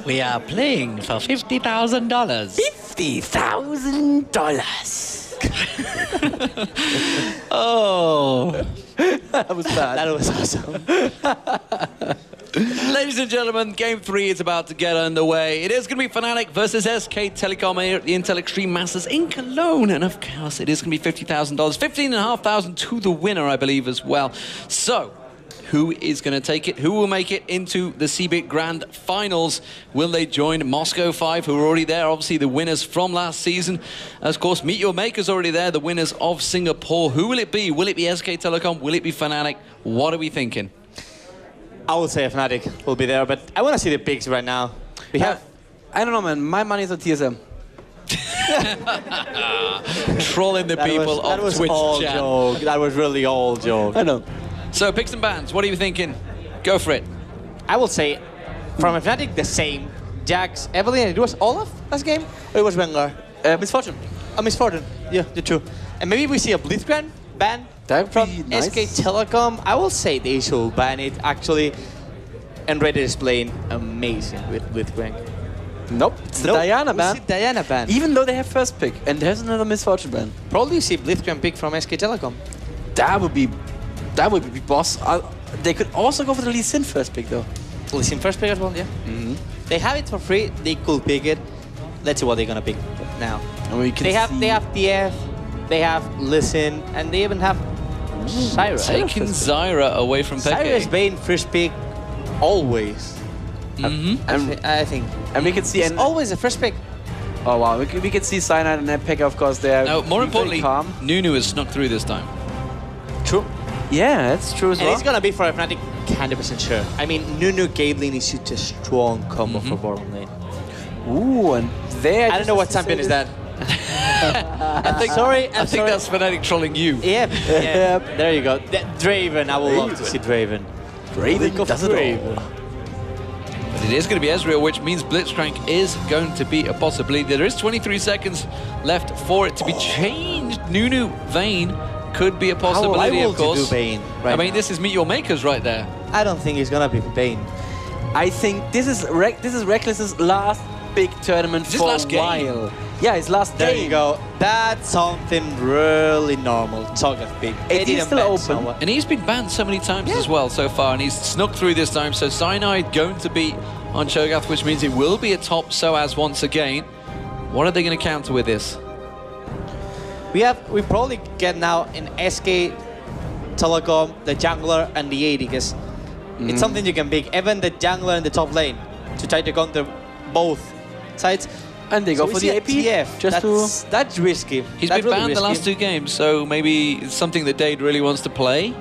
We are playing for $50,000. $50,000. Oh. That was bad. That was awesome. Ladies and gentlemen, Game 3 is about to get underway. It is going to be fnatic versus SK Telecom here at the Intel Extreme Masters in Cologne. And of course, it is going to be $50,000. $15,500 to the winner, I believe, as well. So, who is going to take it? Who will make it into the CBIT Grand Finals? Will they join Moscow 5, who are already there? Obviously, the winners from last season. Of course, Meet Your Maker's already there, the winners of Singapore. Who will it be? Will it be SK Telecom? Will it be fnatic? What are we thinking? I would say fnatic will be there, but I want to see the picks right now. We have... I don't know, man. My money's on TSM. Trolling the people that of was Twitch all chat. joke. That was really all joke. I know. So, picks and bans, what are you thinking? Go for it. I will say, from fnatic, the same. Jax, Evelyn, it was Olaf last game? Or it was Rengar? Misfortune. Misfortune. Yeah, the two. And maybe we see a Blitzcrank ban That would from be nice. SK Telecom. I will say they should ban it, actually. And Reddit is playing amazing with Blitzcrank. Nope. It's the Diana we ban. see Diana ban. Even though they have first pick. And there's another Misfortune ban. Probably see Blitzcrank pick from SK Telecom. That would be boss. They could also go for the Lee Sin first pick, though. Lee Sin first pick as well, yeah. Mm-hmm. They have it for free. They could pick it. Let's see what they're gonna pick now. And we can They have see TF, they have Listen, and they even have Syra. Taking Zyra away from Syra is Peke. being first pick always. I think. And we can see... It's always the first pick. Oh, wow. We can see Cyanide and Epic, of course, there. Now, more importantly, calm. Nunu has snuck through this time. True. Yeah, that's true as And well. it's gonna be for fnatic 100% sure. I mean, Nunu Caitlyn is such a strong combo for bottom lane. Ooh, and there... I don't know what champion is that. I think, sorry, I think that's fnatic trolling you. Yeah, yeah. There you go. Draven, I would love to see Draven. Draven does it all. But it is going to be Ezreal, which means Blitzcrank is going to be a possibility. There is 23 seconds left for it to be changed. Nunu Vayne could be a possibility, of course. Do Vayne I mean, this is Meet Your Makers right there. I don't think it's gonna be Vayne. I think this is Reckless's last big tournament His for last a game. while. Yeah, his last There game. you go. That's something really normal. Cho'Gath pick. It is still open. And he's been banned so many times as well so far, and he's snuck through this time. So Cyanide going to be on Cho'Gath, which means it will be a top SOAS once again. What are they going to counter with this? We probably get now in SK Telecom, the jungler and the AD, because it's something you can pick. Even the jungler in the top lane to try to counter both sides. And they go for the AP. That's risky. He's That's been really banned the risky. last two games, so maybe it's something that Dade really wants to play.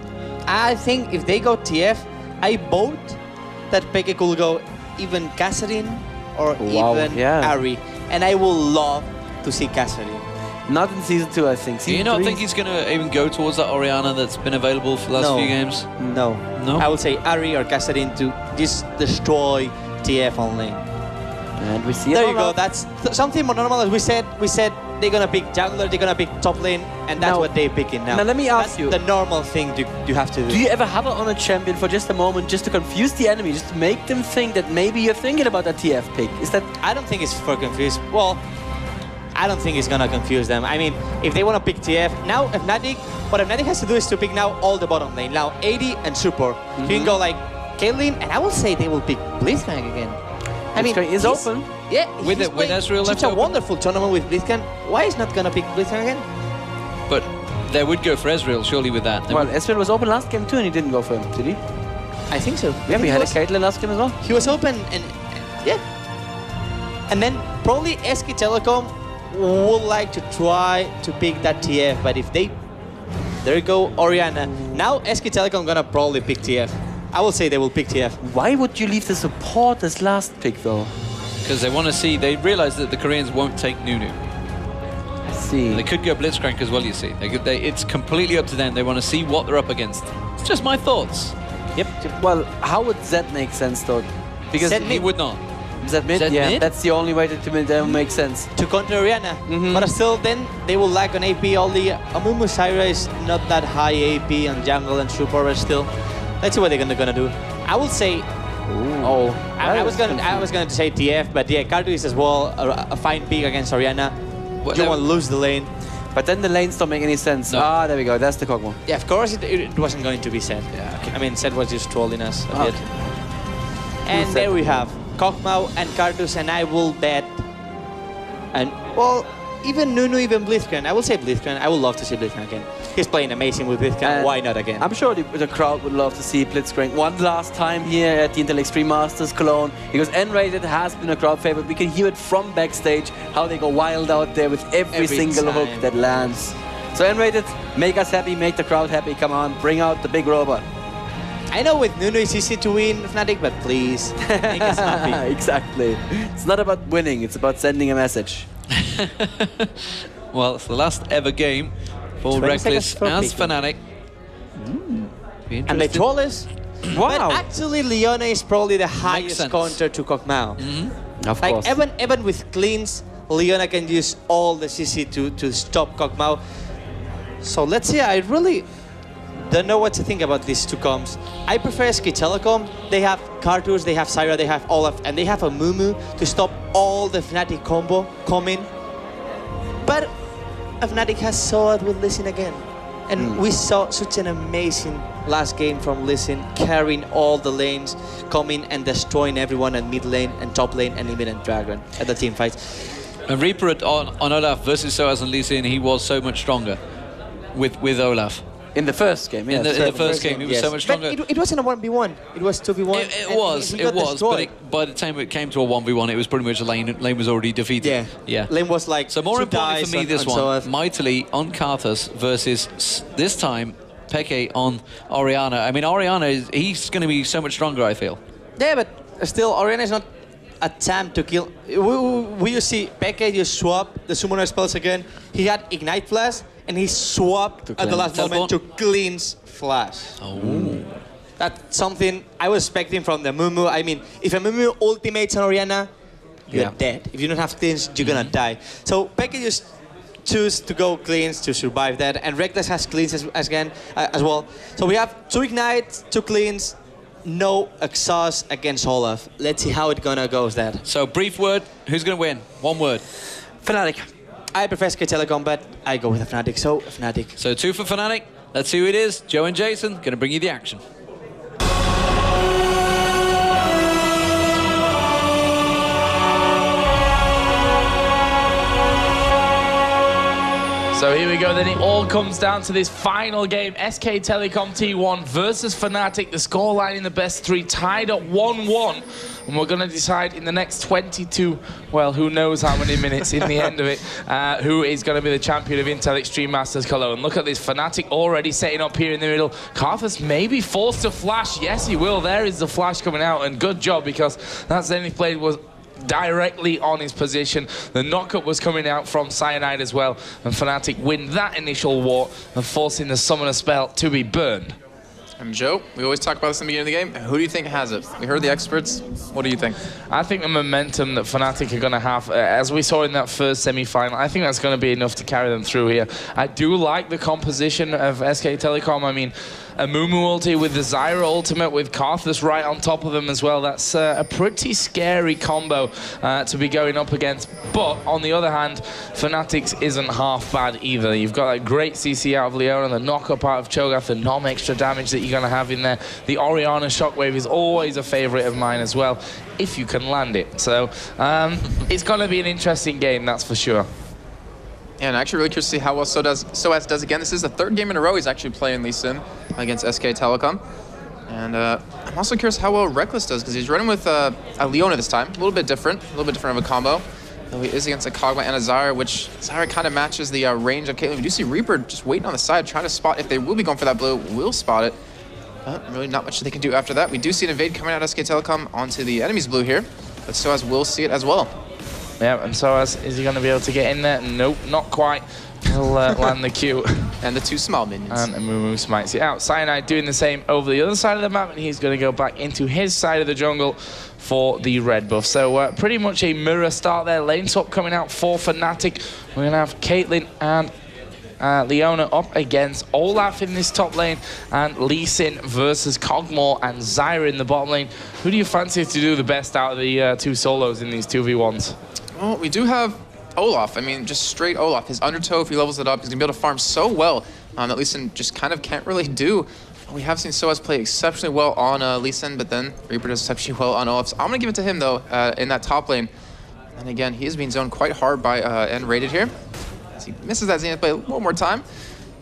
I think if they go TF, I vote that Peke could go even Catherine or even Ari. And I will love to see Catherine. Not in Season 2, I think. Do you not think he's going to even go towards that Orianna that's been available for the last few games? No. No? I would say Ari or Catherine to just destroy TF on lane. And we see There you go. That's something more normal. As we said they're gonna pick jungler, they're gonna pick top lane, and that's what they're picking now. Now let me ask you, the normal thing you have to do. Do you ever hover on a champion for just a moment, just to confuse the enemy, just to make them think that maybe you're thinking about a TF pick? Is that? I don't think it's for confuse. Well, I don't think it's gonna confuse them. I mean, if they wanna pick TF now, what Fnatic has to do is to pick now all the bottom lane. Now 80 and support. You can go like Caitlyn, and I will say they will pick Blitzcrank again. I mean, is open. Yeah, with Ezreal left such a open. wonderful tournament with Blitzcrank. Why is not gonna pick Blitzcrank again? But they would go for Ezreal, surely, with that. Well, Ezreal was open last game too, and he didn't go for him, did he? I think so. Yeah, we had a Caitlyn last game as well. He was open, and yeah. And then probably SK Telecom would like to try to pick that TF, but if they... There you go, Orianna. Now SK Telecom gonna probably pick TF. I will say they will pick TF. Why would you leave the support as last pick, though? Because they want to see, they realize that the Koreans won't take Nunu. I see. They could go Blitzcrank as well, you see. It's completely up to them. They want to see what they're up against. It's just my thoughts. Yep. Well, how would Zed make sense, though? Because He would not. Zed mid? Zed Yeah, mid? that's the only way that make sense. To counter Orianna. But still, then they will lack on AP. Only Amumu Syra is not that high AP on jungle and support, but still. Let's see what they're gonna do. I will say Oh, I was going to say TF, but yeah, Cartu is as well a fine pick against Orianna. Well, You want to lose the lane. but then the lanes don't make any sense. No. Ah, there we go. That's the Kog'Maw. Yeah, of course it wasn't going to be said. Yeah, okay. I mean, Seth was just trolling us a bit. And Said? there we have Kog'Maw and Cartus, and I will bet. And well, even Nunu, even Blitzcrank. I will say Blitzcrank. I would love to see Blitzcrank again. He's playing amazing with Blitzcrank. And Why not again? I'm sure the crowd would love to see Blitzcrank one last time here at the Intel Extreme Masters Cologne, because N-Rated has been a crowd favorite. We can hear it from backstage, how they go wild out there with every single time. hook that lands. So N-Rated, make us happy, make the crowd happy. Come on, bring out the big robot. I know with Nunu it's easy to win Fnatic, but please make us happy. Exactly. It's not about winning, it's about sending a message. Well, it's the last ever game for 20 Reckless seconds for as picking. Fnatic. Be And they interesting. troll us. Wow. But actually, Leona is probably the highest sense. counter to Kog'Maw. Of Like course. even with cleans, Leona can use all the CC to stop Kog'Maw. So let's see. I really don't know what to think about these two comps. I prefer SK Telecom. They have Cartus, they have Syra, they have Olaf, and they have a Mumu to stop all the Fnatic combo coming. But Fnatic has saw it with Lee Sin again. And we saw such an amazing last game from Lee Sin, carrying all the lanes, coming and destroying everyone at mid lane and top lane and even at Dragon at the team fights. And Reaper on Olaf versus Soaz and Lee Sin, he was so much stronger with Olaf. In the first game, yes. In the first game, he was so much stronger. But it wasn't a 1v1, it was 2v1. It was, but by the time it came to a 1v1, it was pretty much lane was already defeated. Yeah. Lane was like So more two importantly dies for me, on- this on one, Soaz. Mightily on Karthus versus this time Peke on Orianna. I mean, Orianna he's going to be so much stronger, I feel. Yeah, but still, Orianna is not a attempt to kill. We see Peke just swap the summoner spells again. He had Ignite Flash, and he swapped at the last moment to Cleanse Flash. Oh. That's something I was expecting from the Mumu. I mean, if a Mumu ultimates on Orianna, you're dead. If you don't have Cleanse, you're gonna die. So Peke just choose to go Cleanse to survive that, and Reckless has Cleanse as well. So we have 2 Ignites, 2 Cleanse, no exhaust against Olaf. Let's see how it gonna goes that. So brief word, who's going to win? One word. Fnatic. I prefer SK Telecom, but I go with Fnatic, so Fnatic. So 2 for Fnatic. Let's see who it is. Joe and Jason going to bring you the action. So here we go, then it all comes down to this final game. SK Telecom T1 versus Fnatic. The scoreline in the best 3 tied at 1-1. And we're going to decide in the next 22, well, who knows how many minutes in the end of it, who is going to be the champion of Intel Extreme Masters Cologne. Look at this, Fnatic already setting up here in the middle. Karthus may be forced to flash. Yes, he will. There is the flash coming out, and good job, because that Zenith Blade was directly on his position. The knockup was coming out from Cyanide as well, and Fnatic win that initial war and forcing the summoner spell to be burned. And Joe, we always talk about this in the beginning of the game. Who do you think has it? We heard the experts. What do you think? I think the momentum that Fnatic are going to have, as we saw in that first semi-final, I think that's going to be enough to carry them through here. I do like the composition of SK Telecom. I mean, a Mumu ulti with the Zyra ultimate with Karthus right on top of them as well. That's a pretty scary combo to be going up against. But on the other hand, Fnatic's isn't half bad either. You've got that great CC out of Leona, the knock-up out of Cho'Gath, the non-extra damage that you're going to have in there. The Orianna Shockwave is always a favorite of mine as well, if you can land it. So it's going to be an interesting game, that's for sure. Yeah, and actually really curious to see how well Soaz does again. This is the 3rd game in a row he's actually playing Lee Sin against SK Telecom. And I'm also curious how well Reckless does, because he's running with a Leona this time. A little bit different of a combo. Though he is against a Kog'Maw and a Zyra, which Zyra kind of matches the range of Caitlyn. We do see Reaper just waiting on the side, trying to spot. If they will be going for that blue, will spot it. But really not much they can do after that. We do see an invade coming out of SK Telecom onto the enemy's blue here, but Soaz will see it as well. Yeah, and so is he going to be able to get in there? Nope, not quite. He'll land the Q. And the 2 small minions. And Mumu smites it out. Cyanide doing the same over the other side of the map, and he's going to go back into his side of the jungle for the red buff. So pretty much a mirror start there. Lane swap coming out for Fnatic. We're going to have Caitlyn and Leona up against Olaf in this top lane, and Lee Sin versus Cogmore and Zyra in the bottom lane. Who do you fancy to do the best out of the two solos in these 2v1s? Well, we do have Olaf. I mean, just straight Olaf. His Undertow, if he levels it up, he's going to be able to farm so well that Lee Sin just kind of can't really do. We have seen SOAS play exceptionally well on Lee Sin, but then Reaper does exceptionally well on Olaf. So I'm going to give it to him, though, in that top lane. And again, he is being zoned quite hard by N-Rated here. As he misses that Zenith play one more time.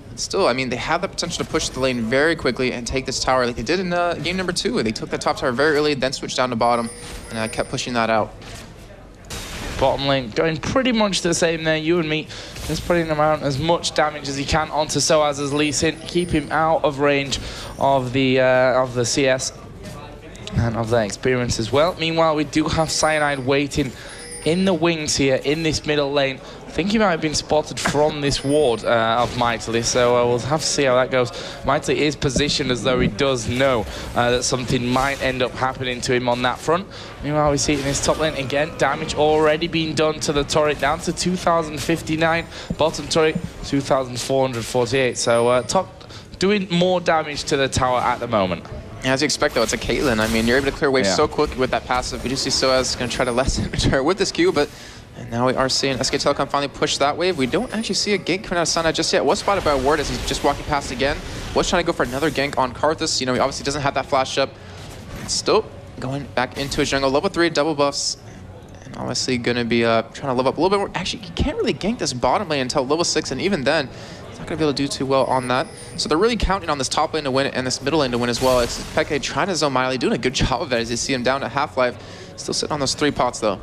And still, I mean, they have the potential to push the lane very quickly and take this tower like they did in game number 2. They took the top tower very early, then switched down to bottom, and kept pushing that out. Bottom lane going pretty much the same there. You and me just putting him out as much damage as he can onto SOAS as Lee Sin, keep him out of range of the CS and of their experience as well. Meanwhile, we do have Cyanide waiting in the wings here in this middle lane. I think he might have been spotted from this ward of Mitely, so we'll have to see how that goes. Mitely is positioned as though he does know that something might end up happening to him on that front. Meanwhile, we see in this top lane again, damage already being done to the turret, down to 2,059. Bottom turret, 2,448. So top doing more damage to the tower at the moment. As you expect, though, it's a Caitlyn. I mean, you're able to clear waves so quick with that passive. We do see SOAS going to try to lessen her with this Q, but and now we are seeing SK Telecom finally push that wave. We don't actually see a gank coming out of Cyanide just yet. Was spotted by a ward as he's just walking past again. Was trying to go for another gank on Karthus. You know, he obviously doesn't have that flash up. Still going back into his jungle. Level 3 double buffs. And obviously going to be trying to level up a little bit more. Actually, he can't really gank this bottom lane until level 6, and even then, he's not going to be able to do too well on that. So they're really counting on this top lane to win and this middle lane to win as well. It's Peke trying to zone Miley, doing a good job of it as you see him down to half-life. Still sitting on those 3 pots, though.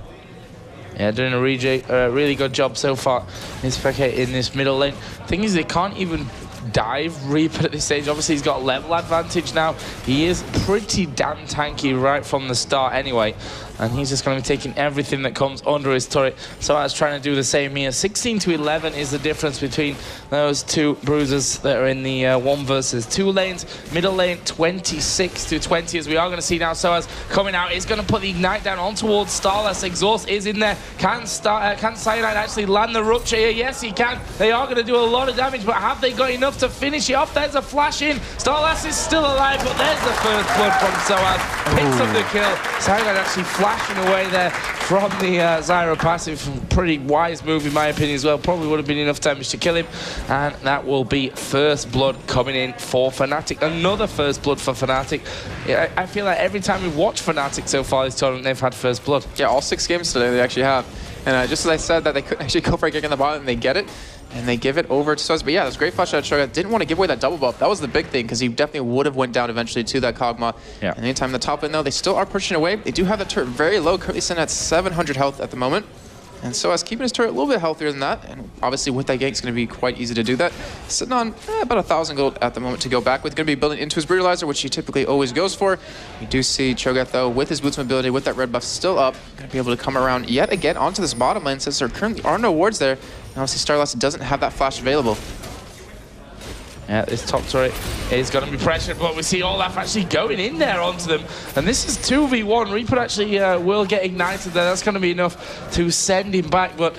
Yeah, doing a really good job so far. Is Peke in this middle lane. Thing is, they can't even dive Reaper at this stage. Obviously, he's got level advantage now. He is pretty damn tanky right from the start anyway. And he's just going to be taking everything that comes under his turret. So I was trying to do the same here. 16 to 11 is the difference between those two bruisers that are in the 1 versus 2 lanes. Middle lane, 26 to 20, as we are going to see now. SOAS coming out is going to put the Ignite down on towards Starless. Exhaust is in there. Can Cyanide actually land the Rupture here? Yes, he can. They are going to do a lot of damage, but have they got enough to finish it off? There's a flash in. Starless is still alive, but there's the first blood from SOAS. Picks up the kill. Cyanide actually flashing away there from the Zyra passive. Pretty wise move in my opinion as well. Probably would have been enough damage to kill him. And that will be first blood coming in for Fnatic. Another first blood for Fnatic. Yeah, I feel like every time we've watched Fnatic so far this tournament, they've had first blood. Yeah, all 6 games today they actually have. And just as I said that they couldn't actually go for a kick in the bottom, and they get it. And they give it over to SOAS. But yeah, that's great flash out of Shoga. Didn't want to give away that double buff. That was the big thing, because he definitely would have went down eventually to that Kog'Maw. Yeah. And anytime the top lane, though, they still are pushing away. They do have the turret very low, currently sitting at 700 health at the moment. And SOAS keeping his turret a little bit healthier than that. And obviously with that gank, it's going to be quite easy to do that. Sitting on about 1,000 gold at the moment to go back with. Going to be building into his Brutalizer, which he typically always goes for. We do see Cho'Gath, though, with his Boots mobility, with that red buff still up, going to be able to come around yet again onto this bottom lane, since there currently are no wards there. And obviously Starless doesn't have that flash available. Yeah, this top turret is going to be pressured, but we see Olaf actually going in there onto them. And this is 2v1. Reaper actually will get ignited there. That's going to be enough to send him back. But,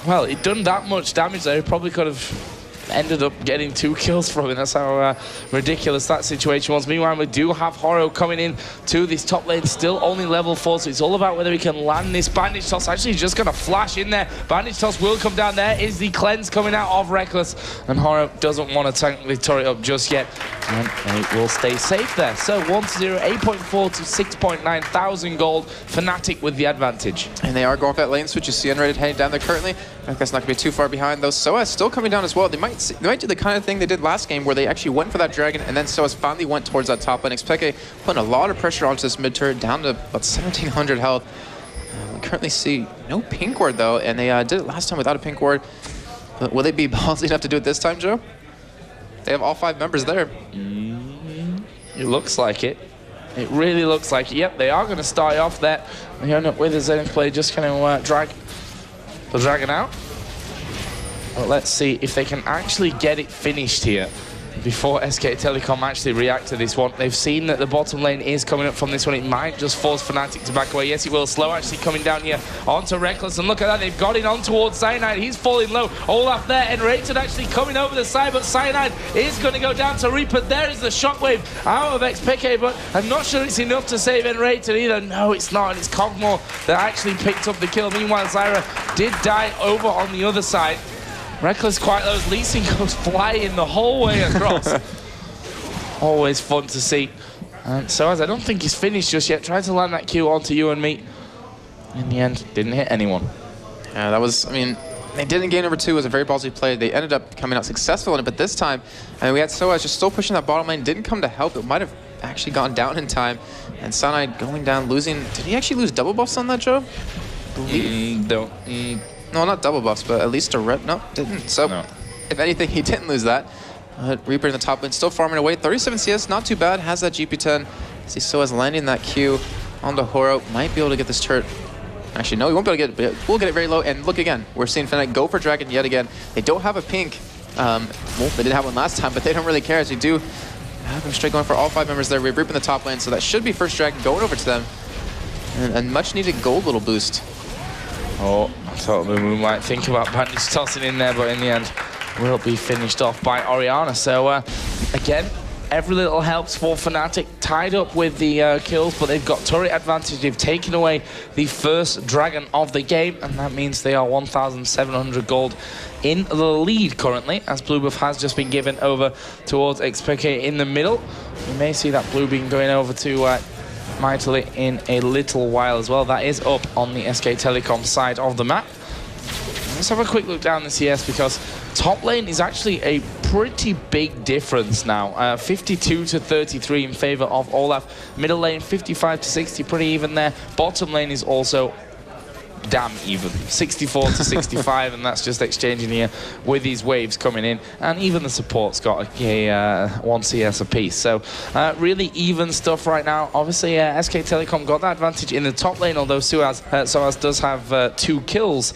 well, it done that much damage there. He probably could have ended up getting 2 kills from it. That's how ridiculous that situation was. Meanwhile, we do have Horo coming in to this top lane, still only level 4, so it's all about whether he can land this Bandage Toss. Actually, he's just going to flash in there. Bandage Toss will come down. There is the cleanse coming out of Reckless, and Horo doesn't want to tank the turret up just yet, and he will stay safe there. So 1-0, 8.4 to 6.9 thousand gold. Fnatic with the advantage. And they are going for that lane switch. You see Unrated heading down there currently. I think that's not going to be too far behind, though. SOAS still coming down as well. They might do the kind of thing they did last game, where they actually went for that dragon, and then SOAS finally went towards that top lane. Xpeke putting a lot of pressure onto this mid turret, down to about 1,700 health. We currently see no pink ward, though, and they did it last time without a pink ward. But will they be ballsy enough to do it this time, Joe? They have all 5 members there. It looks like it. It really looks like it. Yep, they are going to start off there. They end up with a Zenith play, just going to drag the dragon out. Well, let's see if they can actually get it finished here, before SK Telecom actually react to this one. They've seen that the bottom lane is coming up from this one. It might just force fnatic to back away. Yes, it will. Slow actually coming down here onto Reckless. And look at that, they've got it on towards Cyanide. He's falling low. Olaf there, and Rated actually coming over the side, but Cyanide is going to go down to Reaper. There is the shockwave out of XPK, but I'm not sure it's enough to save Enrated either. No, it's not, and it's Cogmore that actually picked up the kill. Meanwhile, Zyra did die over on the other side. Reckless quite low. Lee Sin goes flying the whole way across. Always fun to see. And so as I don't think he's finished just yet. Tried to land that Q onto you and me. In the end, didn't hit anyone. Yeah, that was, I mean, they didn't game number 2. It was a very ballsy play. They ended up coming out successful in it, but this time, I mean, we had Soaz just still pushing that bottom lane. Didn't come to help. It might have actually gone down in time. And Cyanide going down, losing. Did he actually lose double buffs on that, Joe? No, not double buffs, but at least a red. No, didn't. So, no. If anything, he didn't lose that. Reaper in the top lane, still farming away. 37 CS, not too bad. Has that GP10. See Soaz landing that Q on the Horo. Might be able to get this turret. Actually, no, he won't be able to get it, but we'll get it very low. And look again, we're seeing Fnatic go for Dragon yet again. They don't have a pink. Well, they didn't have one last time, but they don't really care as we do have them straight going for all 5 members there. We're Reaper in the top lane, so that should be first Dragon going over to them. And a much needed gold little boost. Oh, I thought Mumu might think about Bandage tossing in there, but in the end will be finished off by Orianna. So again, every little helps for Fnatic. Tied up with the kills, but they've got turret advantage. They've taken away the first Dragon of the game, and that means they are 1,700 gold in the lead currently, as blue buff has just been given over towards XPK in the middle. You may see that blue being going over to mightily in a little while as well. That is up on the SK Telecom side of the map. Let's have a quick look down the CS, because top lane is actually a pretty big difference now. 52 to 33 in favor of Olaf. Middle lane 55 to 60, pretty even there. Bottom lane is also damn even, 64 to 65, and that's just exchanging here with these waves coming in, and even the support's got a 1 CS apiece. So really even stuff right now. Obviously SK Telecom got that advantage in the top lane, although Soaz does have 2 kills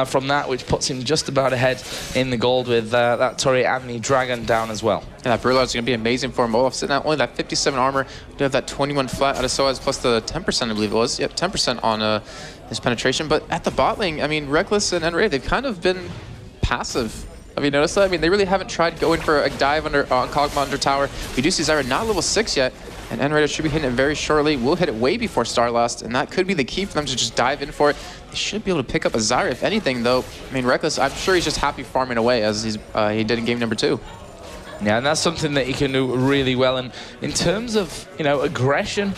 from that, which puts him just about ahead in the gold with that turret and the Dragon down as well. Yeah, that Brulard is going to be amazing for him. Olaf sitting at only that 57 armor. We have that 21 flat out of Soaz plus the 10%, I believe it was. Yep, 10% on his penetration. But at the bot lane, I mean, Reckless and Enray, they've kind of been passive. Have you noticed that? I mean, they really haven't tried going for a dive on Cogma under tower. We do see Zyra not level 6 yet, and Enray should be hitting it very shortly. We'll hit it way before Starlast, and that could be the key for them to just dive in for it. They should be able to pick up a Zyra, if anything, though. I mean, Reckless, I'm sure he's just happy farming away, as he did in game number 2. Yeah, and that's something that he can do really well. And in terms of, you know, aggression,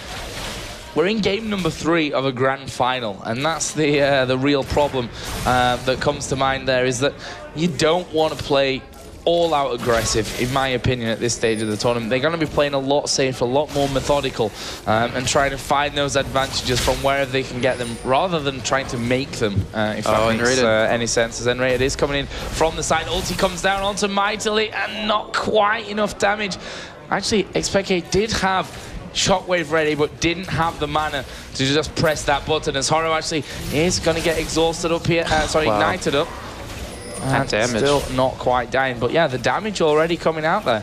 we're in game number 3 of a grand final, and that's the real problem that comes to mind there, is that you don't want to play all-out aggressive, in my opinion, at this stage of the tournament. They're going to be playing a lot safer, a lot more methodical, and trying to find those advantages from wherever they can get them, rather than trying to make them, if that makes any sense. As Enrated is coming in from the side. Ulti comes down onto Mightily, and not quite enough damage. Actually, XPK did have Shockwave ready, but didn't have the mana to just press that button, as Horo actually is going to get exhausted up here, ignited up. And still not quite dying, but yeah, the damage already coming out there.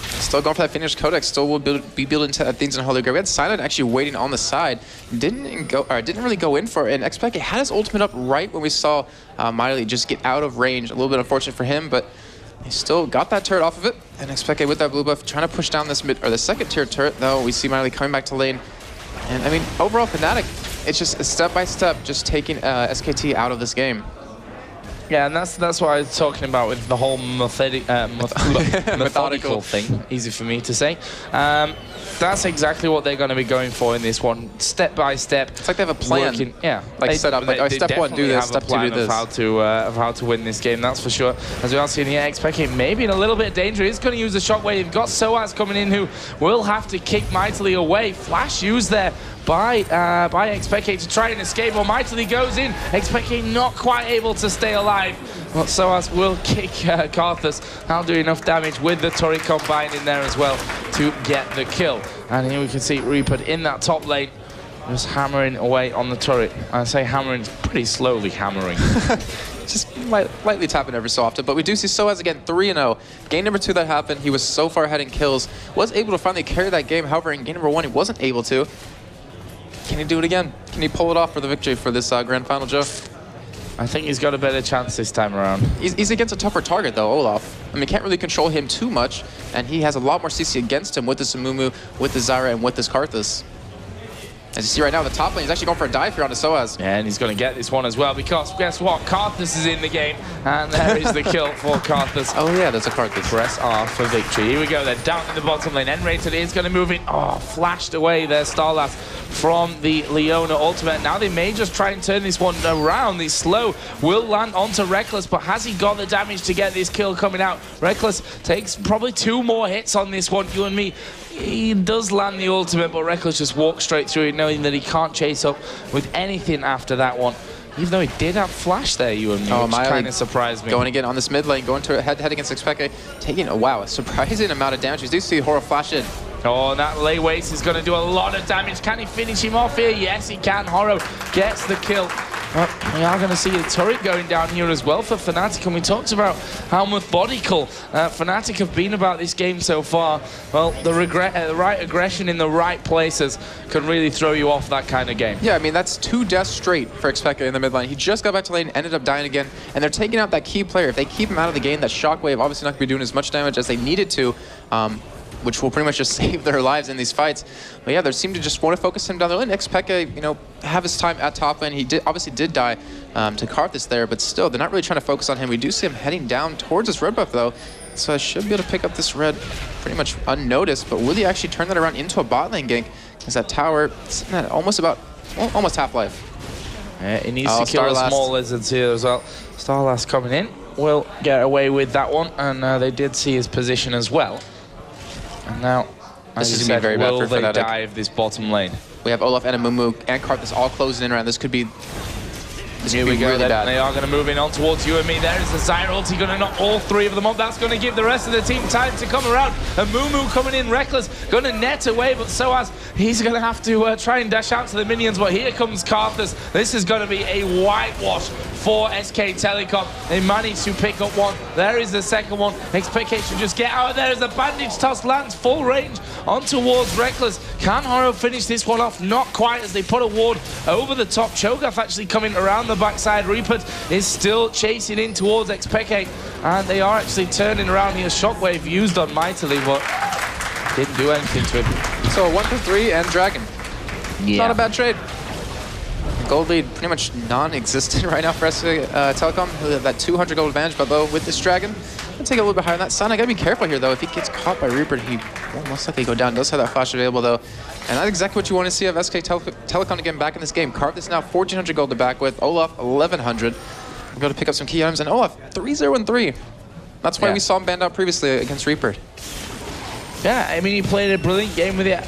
Still going for that finished Codex, still will be building things in Holy Grail. We had Silent actually waiting on the side, didn't really go in for it, and XPK had his ultimate up right when we saw Miley just get out of range. A little bit unfortunate for him, but he still got that turret off of it, and XPK with that blue buff trying to push down this the second tier turret, though. We see Miley coming back to lane, and I mean, overall Fnatic, it's just step by step, just taking SKT out of this game. Yeah, and that's what I was talking about with the whole methodical thing. Easy for me to say. That's exactly what they're going to be going for in this one, step by step. It's like they have a plan. Working, yeah, like set up. Like, step 1, do this. Step 2, do this. Of how to win this game. That's for sure. As we are seeing here, XPK maybe in a little bit of danger. He's going to use the shockwave. They've got Soaz coming in, who will have to kick Mightily away. Flash used there by XPK to try and escape. Or Mightily goes in. XPK not quite able to stay alive. But Soaz will kick Karthus. That'll do enough damage with the turret combined in there as well to get the kill. And here we can see Reaper in that top lane, just hammering away on the turret. I say hammering, pretty slowly hammering. Just lightly tapping every so often. But we do see Soaz again 3-0. Game number 2 that happened, he was so far ahead in kills, was able to finally carry that game. However, in game number 1, he wasn't able to. Can he do it again? Can he pull it off for the victory for this grand final, Joe? I think he's got a better chance this time around. He's against a tougher target, though, Olaf. I mean, can't really control him too much, and he has a lot more CC against him with this Amumu, with the Zyra, and with this Karthus. As you see right now, the top lane is actually going for a dive here on the Soaz. Yeah, and he's going to get this one as well, because guess what? Karthus is in the game, and there is the kill for Karthus. Oh yeah, that's a Karthus. Press R for victory. Here we go, they're down in the bottom lane. N-Rated is going to move in. Oh, flashed away there, Starlass from the Leona ultimate. Now they may just try and turn this one around. The slow will land onto Reckless, but has he got the damage to get this kill coming out? Reckless takes probably 2 more hits on this one, you and me. He does land the ultimate, but Reckless just walks straight through it, knowing that he can't chase up with anything after that one. Even though he did have flash there, you and me, which kind of surprised me. Going again on this mid lane, going to head against Xpeke, taking a surprising amount of damage. You do see Horror flash in. Oh, that lay waste is going to do a lot of damage. Can he finish him off here? Yes, he can. Horror gets the kill. Well, we are going to see a turret going down here as well for Fnatic, and we talked about how methodical Fnatic have been about this game so far. Well, the right aggression in the right places can really throw you off that kind of game. Yeah, I mean, that's 2 deaths straight for Xpeke in the mid lane. He just got back to lane, ended up dying again, and they're taking out that key player. If they keep him out of the game, that Shockwave obviously not going to be doing as much damage as they needed to. Which will pretty much just save their lives in these fights. But yeah, they seem to just want to focus him down the lane. Xpeke, you know, have his time at top lane. He obviously did die to Karthus there, but still, they're not really trying to focus on him. We do see him heading down towards this red buff, though. So I should be able to pick up this red pretty much unnoticed. But will he actually turn that around into a bot lane gank? Because that tower sitting at almost half-life. Yeah, he needs to kill the small lizards here as well. Starlass coming in will get away with that one, and they did see his position as well. And now, as you said, very bad will for they Fnatic. dive this bottom lane? We have Olaf and Amumu and Karthus all closing in around. This could be Here we go, really bad. They are going to move in on towards you and me. There is the Zyra ulti, going to knock all 3 of them up. That's going to give the rest of the team time to come around. Amumu coming in, Reckless, going to net away, but Soaz, he's going to have to try and dash out to the minions, but here comes Karthus. This is going to be a whitewash for SK Telecom. They managed to pick up one. There is the second one. Xpeke should just get out of there as the bandage toss lands full range on towards Reckless. Can Horo finish this one off? Not quite, as they put a ward over the top. Cho'Gath actually coming around the backside. Rupert is still chasing in towards Xpeke, and they are actually turning around here. Shockwave used on mightily, but didn't do anything to him. So 1 for 3 and Dragon. Yeah. Not a bad trade. Gold lead pretty much non-existent right now for SK Telecom. He'll have that 200 gold advantage, but though with this Dragon, I'll take a little bit higher than that. Sana, gotta be careful here though. If he gets caught by Rupert, he won't most likely go down. Does have that flash available though. And that's exactly what you want to see of SK Telecom again back in this game. Karthus now 1,400 gold to back with. Olaf 1,100. We're going to pick up some key items, and Olaf 3-0-3. That's why we saw him banned out previously against Rupert. Yeah, I mean, he played a brilliant game with it.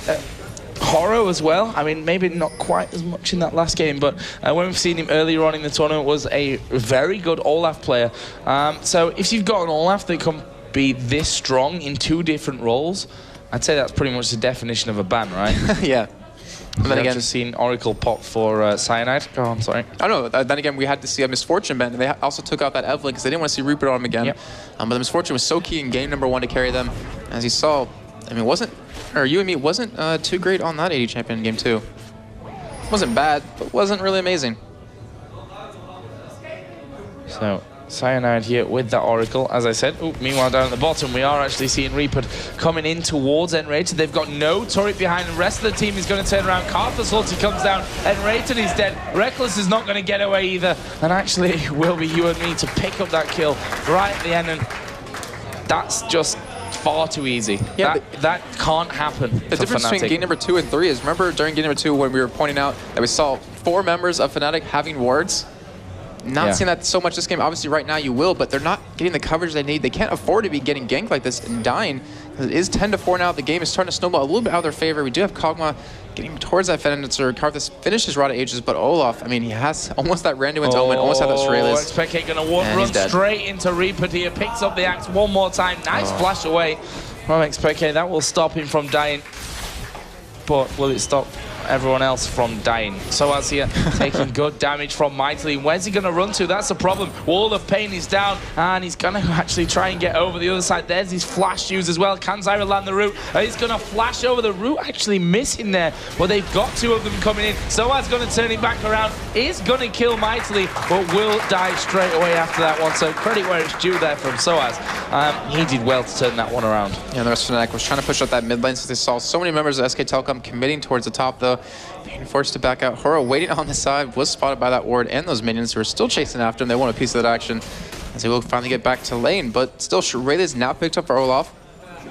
Horror as well. I mean, maybe not quite as much in that last game, but when we've seen him earlier on in the tournament, was a very good Olaf player. So if you've got an Olaf that can be this strong in 2 different roles, I'd say that's pretty much the definition of a ban, right? Yeah. And then I've again, just seen Oracle pop for Cyanide. Oh, I'm sorry. I don't know. Then again, we had to see a Misfortune ban, and they also took out that Evelyn because they didn't want to see Rupert on him again. Yep. But the Misfortune was so key in game number 1 to carry them. As you saw, I mean, you and me wasn't too great on that AD champion in game 2. Wasn't bad, but wasn't really amazing. So Cyanide here with the Oracle, as I said. Ooh, meanwhile, down at the bottom, we are actually seeing Rupert coming in towards N-Rated. They've got no turret behind. The rest of the team is going to turn around. Karthus ulti comes down. N-Rated is dead. Reckless is not going to get away either. And actually, it will be you and me to pick up that kill right at the end. And that's just far too easy. Yeah, that can't happen. The difference between game number 2 and 3 is, remember during game number 2 when we were pointing out that we saw 4 members of Fnatic having wards? Not seeing that so much this game. Obviously right now you will, but they're not getting the coverage they need. They can't afford to be getting ganked like this and dying. It is 10-4 now. The game is starting to snowball a little bit out of their favor. We do have Kog'Maw getting towards that Fenancer. Karthus finishes Rod of Ages, but Olaf, I mean, he has almost that Randuin's Omen, almost have that Shurelys. Xpeke gonna run straight into Rupert here. Picks up the axe one more time. Nice flash away from Xpeke. That will stop him from dying. But will it stop everyone else from dying. Soaz here taking good damage from Mightily. Where's he going to run to? That's the problem. Wall of Pain is down, and he's going to actually try and get over the other side. There's his flash use as well. Can Zyra land the root? He's going to flash over the root, actually missing there. But they've got two of them coming in. Soaz going to turn it back around. Is going to kill Mightily, but will die straight away after that one. So credit where it's due there from Soaz. He did well to turn that one around. Yeah, the rest of fnatic was trying to push up that mid lane since they saw so many members of SK Telecom committing towards the top, though. Being forced to back out. Horo waiting on the side, was spotted by that ward and those minions who are still chasing after him. They want a piece of that action as they will finally get back to lane. But still, Shirley is now picked up for Olaf.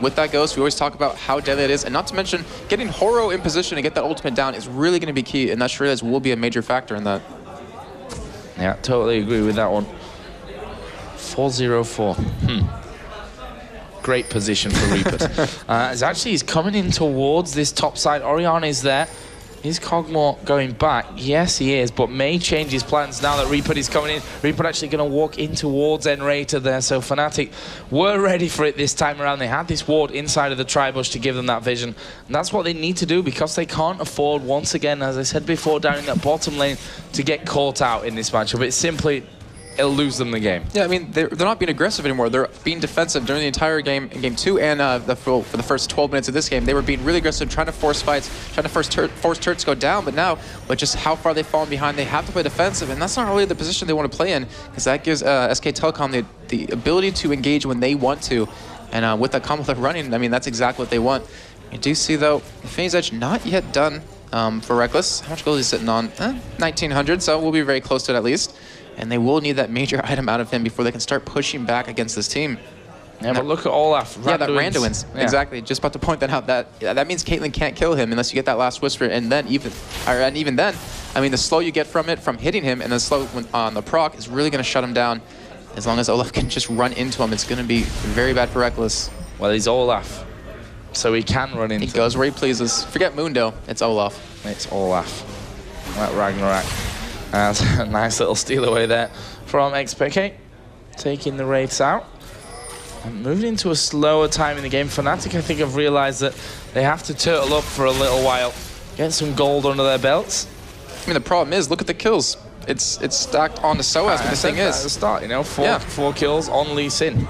With that Ghost, we always talk about how deadly it is. And not to mention, getting Horo in position to get that ultimate down is really going to be key. And that Shirley will be a major factor in that. Yeah, totally agree with that one. 4-0-4. Great position for Reaper. He's coming in towards this top side. Orianna is there. Is Cogmore going back? Yes, he is, but may change his plans now that Reaper is coming in. Reaper actually going to walk in towards Enrater there, so fnatic were ready for it this time around. They had this ward inside of the tri-bush to give them that vision, and that's what they need to do because they can't afford, once again, as I said before, down in that bottom lane, to get caught out in this matchup. It's simply... it'll lose them the game. Yeah, I mean, they're not being aggressive anymore. They're being defensive during the entire game, in Game 2 and for the first 12 minutes of this game. They were being really aggressive, trying to force fights, trying to force turrets to go down, but now, with just how far they've fallen behind, they have to play defensive, and that's not really the position they want to play in, because that gives SK Telecom the ability to engage when they want to, and with that combo they're running, I mean, that's exactly what they want. You do see, though, Phase Edge not yet done for Reckless. How much gold is he sitting on? 1,900, so we'll be very close to it at least. And they will need that major item out of him before they can start pushing back against this team. Yeah, but look at Olaf. Yeah, that Randuin's. Yeah. Exactly. Just about to point that out. That means Caitlyn can't kill him unless you get that last whisper. And then even then, I mean, the slow you get from it, from hitting him, and the slow on the proc is really going to shut him down. As long as Olaf can just run into him, it's going to be very bad for Reckless. Well, he's Olaf, so he can run into him. He goes where he pleases. Forget Mundo. It's Olaf. It's Olaf. Like Ragnarok. That's a nice little steal away there from XPK, taking the Wraiths out. And moving into a slower time in the game. fnatic, I think, have realized that they have to turtle up for a little while, get some gold under their belts. I mean, the problem is, look at the kills. It's stacked on the Soaz, but the thing is... at the start, you know, four kills on Lee Sin.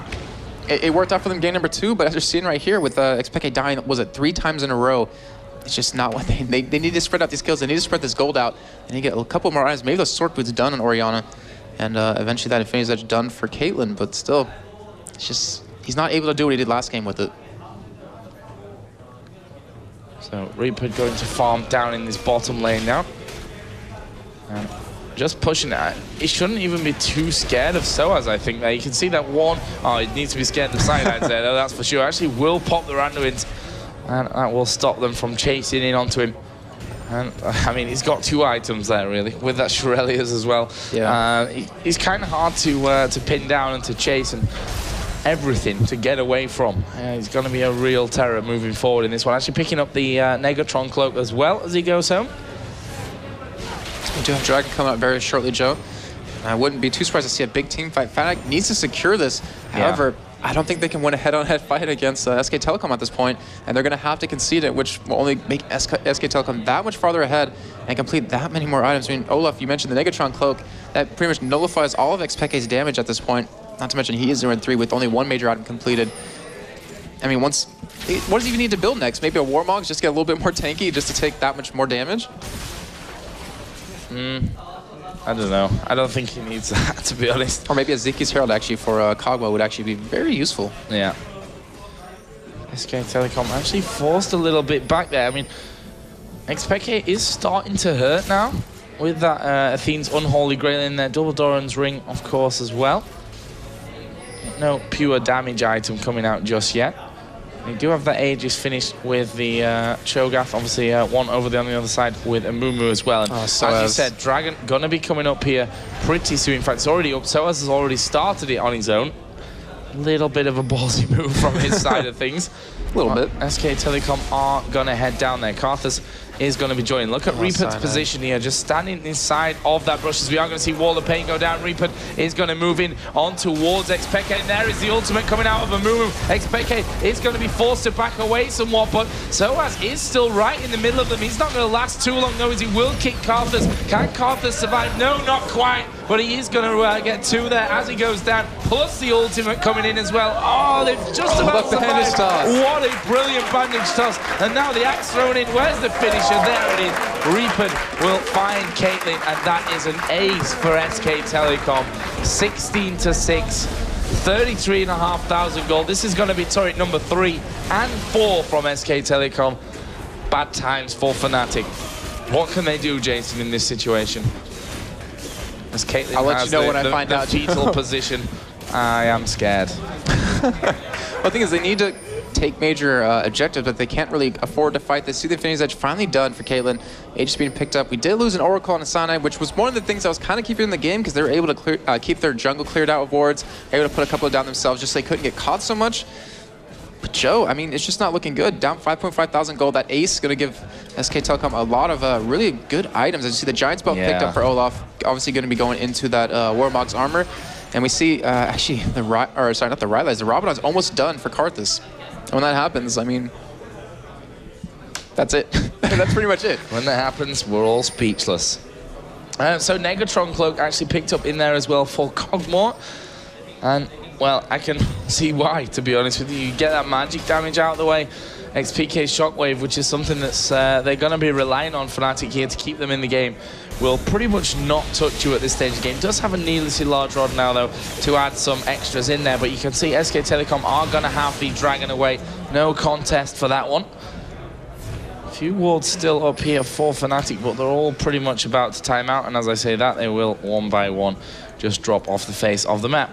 It worked out for them game number 2, but as you're seeing right here with XPK dying, was it 3 times in a row? It's just not what they need to spread out these kills. They need to spread this gold out. They need to get a couple more items. Maybe the Sword Boots done on Orianna. And eventually that Infinity Edge done for Caitlyn. But still, it's just, he's not able to do what he did last game with it. So Reaper going to farm down in this bottom lane now. And just pushing that. He shouldn't even be too scared of Soaz, I think. There. You can see that one. Oh, he needs to be scared of the sidelines there, though, that's for sure. Actually will pop the Randuins. And that will stop them from chasing in onto him. And I mean, he's got 2 items there, really, with that Shurelia's as well. Yeah. He's kind of hard to pin down and to chase and everything to get away from. He's going to be a real terror moving forward in this one. Actually picking up the Negatron cloak as well as he goes home. We do have Dragon coming up very shortly, Joe. I wouldn't be too surprised to see a big team fight. fnatic needs to secure this. However, I don't think they can win a head-on-head fight against SK Telecom at this point, and they're going to have to concede it, which will only make SK Telecom that much farther ahead and complete that many more items. I mean, Olaf, you mentioned the Negatron Cloak. That pretty much nullifies all of XPK's damage at this point. Not to mention he is 0-3 with only 1 major item completed. I mean, what does he even need to build next? Maybe a Warmog just to get a little bit more tanky just to take that much more damage? I don't know. I don't think he needs that, to be honest. Or maybe a Zeki's Herald actually for Kogma would actually be very useful. Yeah. SK Telecom actually forced a little bit back there. I mean, XPK is starting to hurt now with that Athene's Unholy Grail in there. Double Doran's Ring, of course, as well. No pure damage item coming out just yet. They do have that Aegis finished with the Cho'Gath, obviously one over on the other side with Amumu as well. And as you said, Dragon gonna be coming up here pretty soon. In fact, it's already up. Soaz has already started it on his own. Little bit of a ballsy move from his side of things. A little bit. SK Telecom are gonna head down there. Karthus is going to be joining. Look at Reaper's position here, just standing inside of that brush, as we are going to see Wall of Pain go down. Reaper is going to move in on towards Xpeke, and there is the ultimate coming out of Amumu. Xpeke is going to be forced to back away somewhat, but Soaz is still right in the middle of them. He's not going to last too long, though, as he will kick Karthus. Can Karthus survive? No, not quite, but he is going to get two there as he goes down, plus the ultimate coming in as well. Oh, they've just about survived. What a brilliant bandage toss, and now the axe thrown in. Where's the finisher? There it is. Reaper will find Caitlyn, and that is an ace for SK Telecom. 16-6, 33,500 gold. This is going to be turret number 3 and 4 from SK Telecom. Bad times for Fnatic. What can they do, Jason, in this situation? As Caitlyn I'll let has you know when I find out. fetal position, I am scared. Well, the thing is, they need to take major objectives, but they can't really afford to fight this. See the Infinity's Edge finally done for Caitlyn. Aegis being picked up. We did lose an Oracle and a Cyanide, which was one of the things that was kind of keeping in the game, because they were able to keep their jungle cleared out of wards, able to put a couple down themselves, just so they couldn't get caught so much. But Joe, I mean, it's just not looking good. Down 5.5 thousand gold. That ace is going to give SK Telecom a lot of really good items. As you see, the Giant's Belt picked up for Olaf. Obviously going to be going into that Warmog's armor. And we see, actually, the Rabadon's almost done for Karthus. And when that happens, I mean, that's it. That's pretty much it. When that happens, we're all speechless. So Negatron Cloak actually picked up in there as well for Cogmore. And, well, I can see why, to be honest with you. You get that magic damage out of the way. XPK Shockwave, which is something that's they're going to be relying on Fnatic here to keep them in the game, will pretty much not touch you at this stage of the game. Does have a needlessly large rod now, though, to add some extras in there. But you can see SK Telecom are going to have the Dragon away. No contest for that one. A few wards still up here for Fnatic, but they're all pretty much about to time out. And as I say that, they will, one by one, just drop off the face of the map.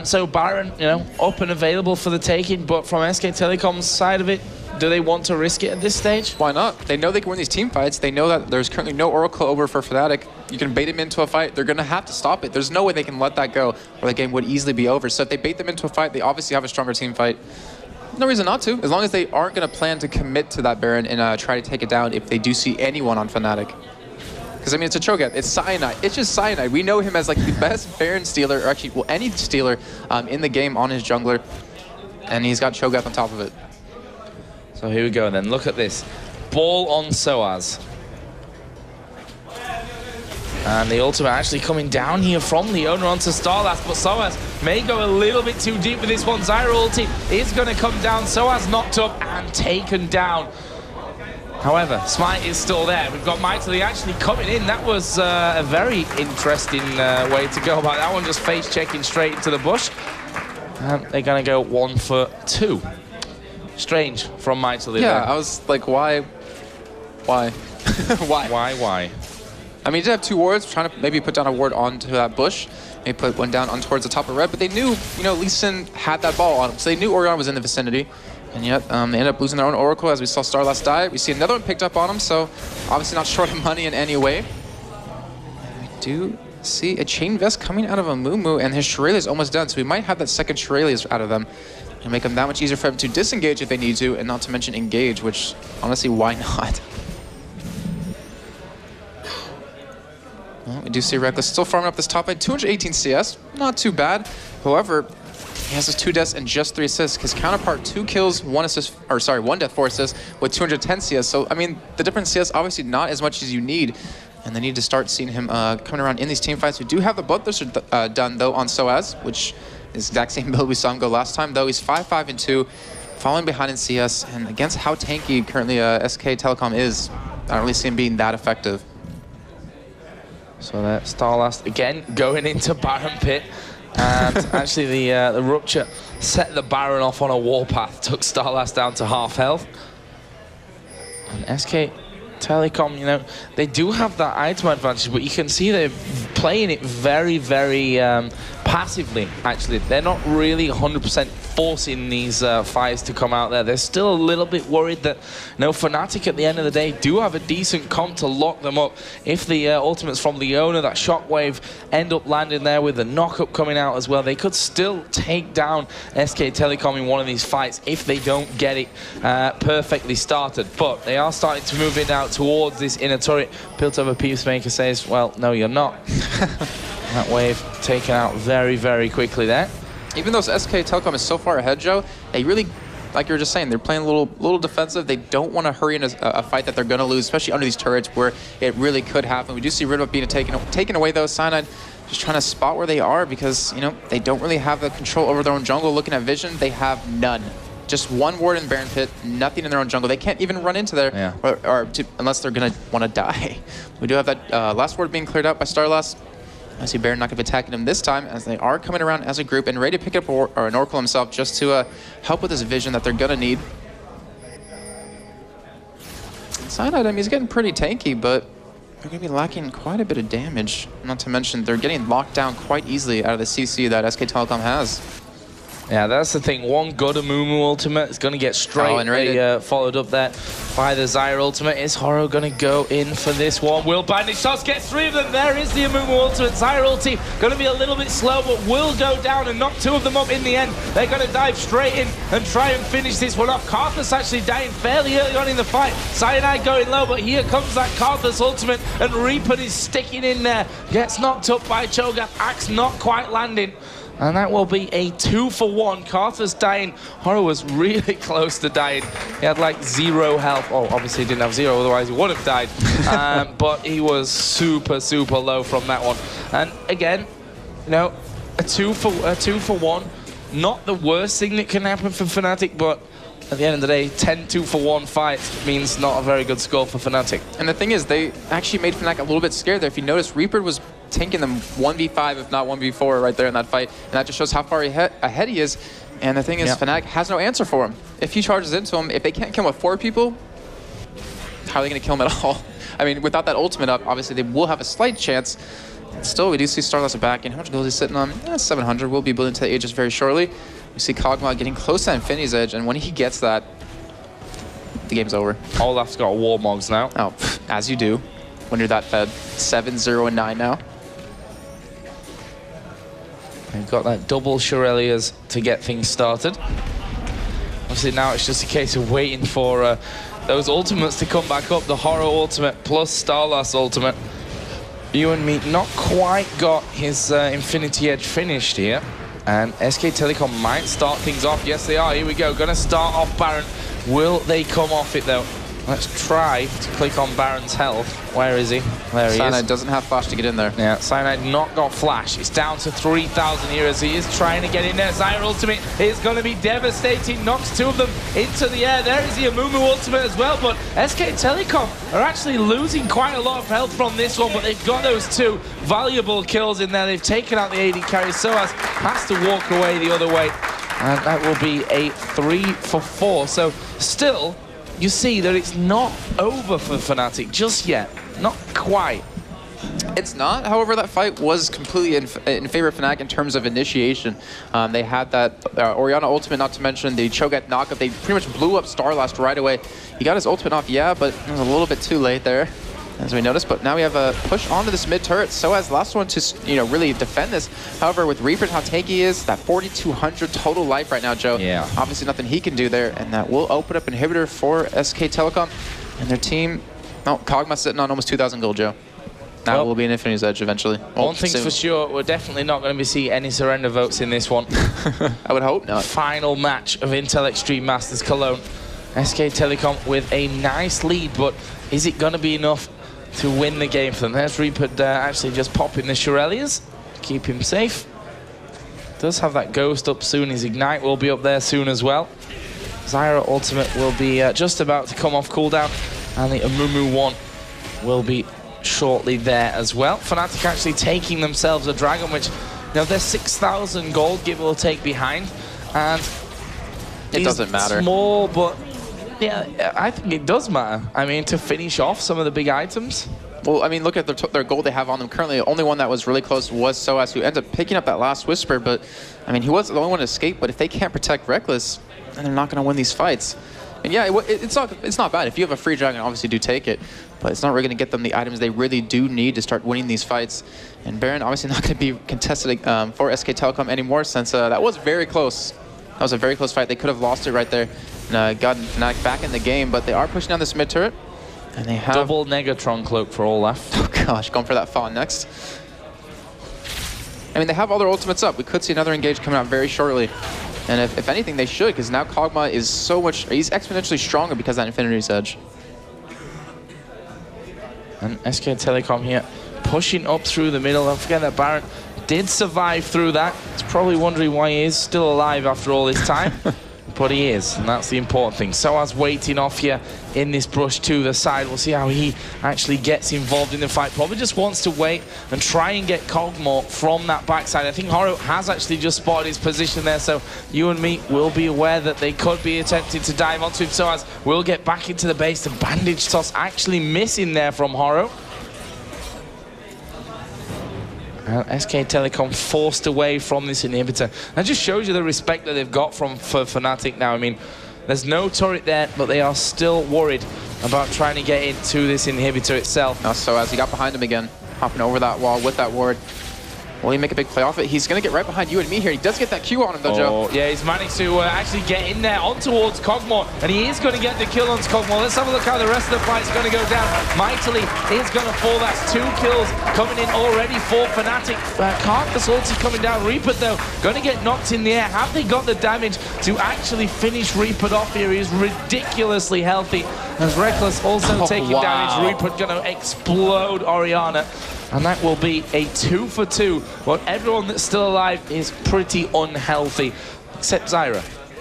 So Baron, you know, up and available for the taking. But from SK Telecom's side of it, do they want to risk it at this stage? Why not? They know they can win these team fights. They know that there's currently no Oracle over for Fnatic. You can bait them into a fight. They're going to have to stop it. There's no way they can let that go, or the game would easily be over. So if they bait them into a fight, they obviously have a stronger team fight. No reason not to, as long as they aren't going to plan to commit to that Baron and try to take it down if they do see anyone on Fnatic. Because, I mean, it's a Cho'Gath. It's Cyanide. It's just Cyanide. We know him as, like, the best Baron stealer, or actually, well, any stealer in the game on his jungler. And he's got Cho'Gath on top of it. So here we go then. Look at this. Ball on Soaz. And the ultimate actually coming down here from the owner onto Starlast, but Soaz may go a little bit too deep with this one. Zyra ulti is going to come down. Soaz knocked up and taken down. However, Smite is still there. We've got Mightily actually coming in. That was a very interesting way to go about that one, just face checking straight into the bush. They're going to go 1 for 2. Strange from Mightily. Yeah, there. I was like, why? Why? Why? I mean, he did have 2 wards, trying to maybe put down a ward onto that bush. Maybe put one down on towards the top of red, but they knew, you know, Lee Sin had that ball on him, so they knew Orion was in the vicinity. And yet, they ended up losing their own Oracle as we saw Starlast die. We see another one picked up on him, so obviously not short of money in any way. We do see a Chain Vest coming out of Amumu, and his Shurelya is almost done, so we might have that second Shurelya out of them. And make them that much easier for them to disengage if they need to, and not to mention engage, which, honestly, why not? Well, we do see Reckless still farming up this top lane. 218 CS, not too bad. However, he has his 2 deaths and just 3 assists. His counterpart, 2 kills, 1 assist, or sorry, 1 death, 4 assists, with 210 CS. So, I mean, the different CS, obviously not as much as you need. And they need to start seeing him coming around in these team fights. We do have the Bloodthirster done, though, on Soaz, which is the exact same build we saw him go last time, though. He's 5-5-2, falling behind in CS. And against how tanky currently SK Telecom is, I don't really see him being that effective. So that Starlast again going into Baron Pit. And actually the Rupture set the Baron off on a warpath, took Starlast down to half health. And SK Telecom, you know, they do have that item advantage, but you can see they're playing it very, very passively, actually. They're not really 100% forcing these fights to come out there. They're still a little bit worried that, fnatic at the end of the day do have a decent comp to lock them up. If the ultimates from Leona, that shockwave, end up landing there with the knock-up coming out as well, they could still take down SK Telecom in one of these fights if they don't get it perfectly started. But they are starting to move it out towards this inner turret. Piltover Peacemaker says, well, no, you're not. That wave taken out very, very quickly there. Even though SK Telecom is so far ahead, Joe, they really, like you were just saying, they're playing a little defensive. They don't want to hurry in a fight that they're going to lose, especially under these turrets where it really could happen. We do see Ridwa being taken away, though. Cyanide just trying to spot where they are because, they don't really have the control over their own jungle. Looking at vision, they have none. Just one ward in the Baron Pit, nothing in their own jungle. They can't even run into there unless they're going to want to die. We do have that last ward being cleared out by Starlast. I see Baron not going to be attacking him this time, as they are coming around as a group and ready to pick up an Oracle himself just to help with this vision that they're going to need. Cyanide, I mean, he's getting pretty tanky, but they're going to be lacking quite a bit of damage. Not to mention, they're getting locked down quite easily out of the CC that SK Telecom has. Yeah, that's the thing. One good Amumu ultimate is going to get straight followed up there by the Zyra ultimate. Is Horo going to go in for this one? Will Binding Shots gets 3 of them. There is the Amumu ultimate. Zyra ulti going to be a little bit slow, but will go down and knock 2 of them up in the end. They're going to dive straight in and try and finish this one off. Karthus actually dying fairly early on in the fight. Cyanide going low, but here comes that Karthus ultimate, and Reaper is sticking in there. Gets knocked up by Cho'Gath. Axe not quite landing. And that will be a 2-for-1. Karthus dying. Horo was really close to dying. He had like 0 health. Oh, obviously he didn't have 0, otherwise he would have died. But he was super, super low from that one. And again, a 2-for-1. Not the worst thing that can happen for Fnatic, but at the end of the day, 10 2-for-1 fights means not a very good score for Fnatic. And the thing is, they actually made Fnatic a little bit scared there. If you notice, Reaper was tanking them 1v5, if not 1v4 right there in that fight. And that just shows how far ahead he is. And the thing is, Fnatic has no answer for him. If he charges into him, if they can't kill him with 4 people, how are they going to kill him at all? I mean, without that ultimate up, obviously they will have a slight chance. And still, we do see Starlast back. And how much gold is he sitting on? 700. We'll be building to the Aegis very shortly. We see Kog'Maw getting close to Infinity's Edge, and when he gets that, the game's over. Olaf's got Warmogs now. Oh, as you do when you're that fed. 7, 0, and 9 now. They've got that double Shurelias to get things started. Obviously now it's just a case of waiting for those ultimates to come back up. The Horo ultimate plus Starlast ultimate. You and me not quite got his Infinity Edge finished here. And SK Telecom might start things off. Yes, they are. Here we go. Going to start off Baron. Will they come off it, though? Let's try to click on Baron's health. Where is he? There he is. Cyanide doesn't have flash to get in there. Yeah, Cyanide not got flash. It's down to 3,000 here as he is trying to get in there. Zyra ultimate is going to be devastating. Knocks 2 of them into the air. There is the Amumu ultimate as well. But SK Telecom are actually losing quite a lot of health from this one. But they've got those 2 valuable kills in there. They've taken out the AD carry. Soaz has to walk away the other way. And that will be a 3-for-4. So still, you see that it's not over for Fnatic just yet. Not quite. It's not. However, that fight was completely in favor of Fnatic in terms of initiation. They had that Orianna ultimate, not to mention the Cho'Gath knockup. They pretty much blew up Starlast right away. He got his ultimate off, yeah, but it was a little bit too late there, as we noticed. But now we have a push onto this mid turret. So as last one to really defend this. However, with Reaper, how tanky he is, that 4,200 total life right now, Joe. Yeah. Obviously nothing he can do there, and that will open up inhibitor for SK Telecom and their team. Oh, Kog'Maw sitting on almost 2,000 gold, Joe. That will be an Infinity's Edge eventually. One thing's for sure, we're definitely not going to be seeing any surrender votes in this one. I would hope not. Final match of Intel Extreme Masters Cologne. SK Telecom with a nice lead, but is it going to be enough to win the game for them? There's Reaper actually just popping the Shurelias. Keep him safe. Does have that Ghost up soon. His Ignite will be up there soon as well. Zyra ultimate will be just about to come off cooldown. And the Amumu 1 will be shortly there as well. Fnatic actually taking themselves a dragon, which they're 6,000 gold, give or take, behind. And it doesn't matter. Small, but yeah, I think it does matter. I mean, to finish off some of the big items. Well, I mean, look at their gold they have on them currently. The only one that was really close was Soaz, who ends up picking up that last Whisper. But, I mean, he was the only one to escape. But if they can't protect Reckless, then they're not going to win these fights. And yeah, it's not bad. If you have a free dragon, obviously do take it. But it's not really going to get them the items they really do need to start winning these fights. And Baron obviously not going to be contested for SK Telecom anymore, since that was very close. That was a very close fight. They could have lost it right there and gotten fnatic back in the game. But they are pushing down this mid turret. And they have double Negatron cloak for all left. Oh gosh, going for that Fawn next. I mean, they have all their ultimates up. We could see another engage coming out very shortly. And if anything, they should, because now Kog'Maw is so much... He's exponentially stronger because of that Infinity's Edge. And SK Telecom here, pushing up through the middle. Don't forget that Baron did survive through that. He's probably wondering why he is still alive after all this time. But he is, and that's the important thing. Soaz waiting off here in this brush to the side. We'll see how he actually gets involved in the fight. Probably just wants to wait and try and get Kog'Maw from that backside. I think Horo has actually just spotted his position there, so you and me will be aware that they could be attempting to dive onto him. Soaz will get back into the base. The bandage toss actually missing there from Horo. SK Telecom forced away from this inhibitor. That just shows you the respect that they've got for fnatic now. I mean, there's no turret there, but they are still worried about trying to get into this inhibitor itself. Now, so as he got behind him again, hopping over that wall with that ward. Will he make a big play off it? He's going to get right behind you and me here. He does get that Q on him, though, Joe. Yeah, he's managed to actually get in there on towards Kog'Maw, and he is going to get the kill on Kog'Maw. Let's have a look how the rest of the fight's going to go down. Mightily is going to fall. That's 2 kills coming in already for fnatic. Carcass ulti coming down. Reaper, though, going to get knocked in the air. Have they got the damage to actually finish Reaper off here? He is ridiculously healthy. As Reckless also taking damage. Reaper going to explode Orianna. And that will be a 2 for 2. But everyone that's still alive is pretty unhealthy, except Zyra,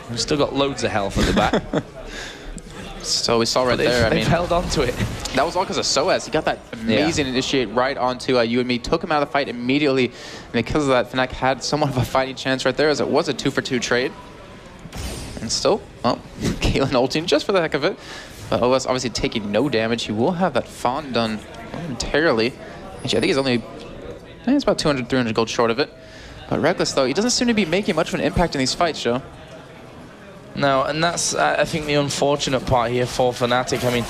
who's still got loads of health at the back. So we saw right there, I mean, they've held on to it. That was all because of Soaz. He got that amazing initiate right onto you and me, took him out of the fight immediately. And because of that, fnatic had somewhat of a fighting chance right there, as it was a 2 for 2 trade. And still, well, Caitlyn ulting just for the heck of it. But OS obviously taking no damage. He will have that Fawn done momentarily. Actually, I think he's only, it's about 200, 300 gold short of it. But Reckless, though, he doesn't seem to be making much of an impact in these fights, Joe. No, and that's, I think, the unfortunate part here for fnatic. I mean,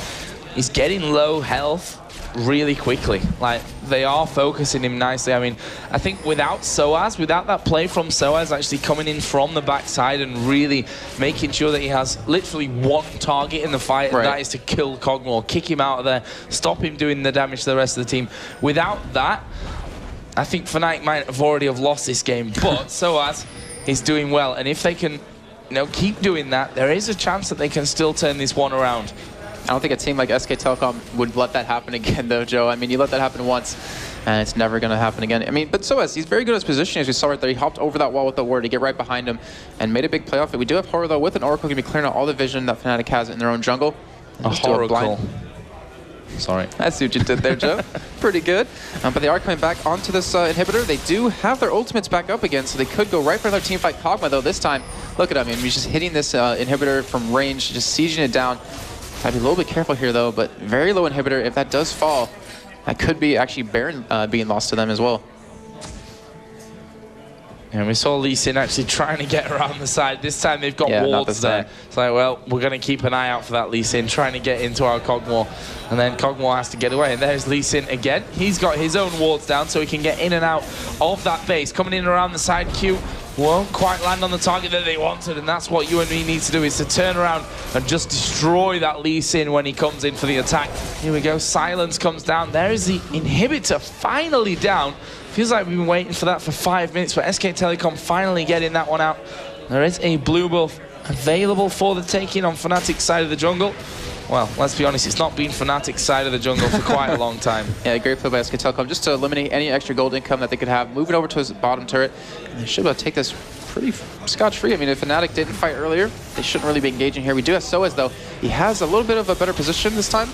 he's getting low health really quickly. Like, they are focusing him nicely. I mean, I think without Soaz, without that play from Soaz actually coming in from the backside and really making sure that he has literally one target in the fight, and that is to kill Kog'Maw, kick him out of there, stop him doing the damage to the rest of the team. Without that, I think fnatic might have already have lost this game, but Soaz is doing well, and if they can, you know, keep doing that, there is a chance that they can still turn this one around. I don't think a team like SK Telecom would let that happen again, though, Joe. I mean, you let that happen once, and it's never going to happen again. I mean, but Soaz, he's very good at his position, as we saw right there. He hopped over that wall with the ward to get right behind him and made a big play off it. We do have Horror, though, with an Oracle, going to be clearing out all the vision that fnatic has in their own jungle. A Oracle. Sorry. That's what you did there, Joe. Pretty good. But they are coming back onto this inhibitor. They do have their ultimates back up again, so they could go right for another team fight. Kog'Maw, though, this time, look at him. I mean, he's just hitting this inhibitor from range, just sieging it down. Gotta be a little bit careful here, though, but very low inhibitor. If that does fall, that could be actually Baron being lost to them as well. And we saw Lee Sin actually trying to get around the side. This time they've got wards there. It's like, well, we're going to keep an eye out for that Lee Sin, trying to get into our Kog'Maw. And then Kog'Maw has to get away. And there's Lee Sin again. He's got his own wards down, so he can get in and out of that base. Coming in around the side, Q won't quite land on the target that they wanted, and that's what you and me need to do, is to turn around and just destroy that Lee Sin when he comes in for the attack. Here we go, Silence comes down. There is the inhibitor finally down. Feels like we've been waiting for that for 5 minutes, but SK Telecom finally getting that one out. There is a blue buff available for the taking on fnatic's side of the jungle. Well, let's be honest, it's not been fnatic's side of the jungle for quite a long time. Yeah, great play by SK Telecom, just to eliminate any extra gold income that they could have. Moving over to his bottom turret, and they should be able to take this pretty scotch-free. I mean, if fnatic didn't fight earlier, they shouldn't really be engaging here. We do have Soaz, though. He has a little bit of a better position this time.